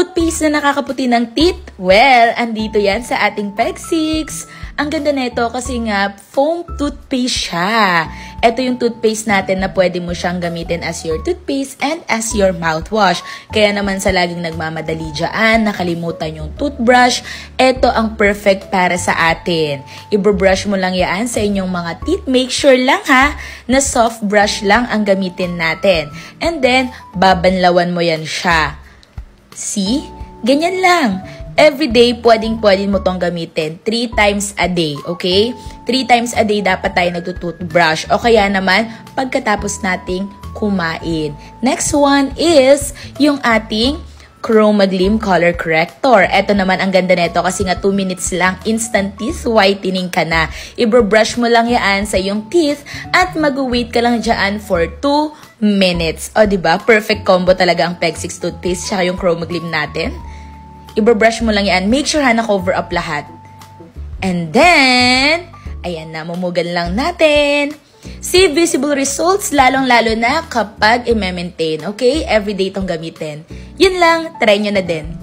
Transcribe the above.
Toothpaste na nakakaputi ng teeth? Well, andito yan sa ating Peg 6. Ang ganda nito kasi nga foam toothpaste siya. Ito yung toothpaste natin na pwede mo siyang gamitin as your toothpaste and as your mouthwash. Kaya naman sa laging nagmamadali dyan, nakalimutan yung toothbrush, ito ang perfect para sa atin. I-brush mo lang yan sa inyong mga teeth. Make sure lang ha, na soft brush lang ang gamitin natin. And then, babanlawan mo yan siya. See? Ganyan lang. Everyday, pwedeng-pwede mo tong gamitin. 3 times a day, okay? 3 times a day dapat tayo nagtutoothbrush. O kaya naman, pagkatapos nating kumain. Next one is yung ating Chroma Gleam Color Corrector. Ito naman ang ganda nito kasi nga 2 minutes lang, instant teeth whitening ka na. I-brush mo lang yan sa iyong teeth at mag-wait ka lang dyan for 2 minutes. O diba? Perfect combo talaga ang Peg 6 toothpaste tsaka yung Chroma Gleam natin. I-brush mo lang yan. Make sure na cover up lahat. And then, ayan na, mumugan lang natin. See visible results, lalong-lalo na kapag i-maintain. Okay? Everyday itong gamitin. Yun lang, try nyo na din.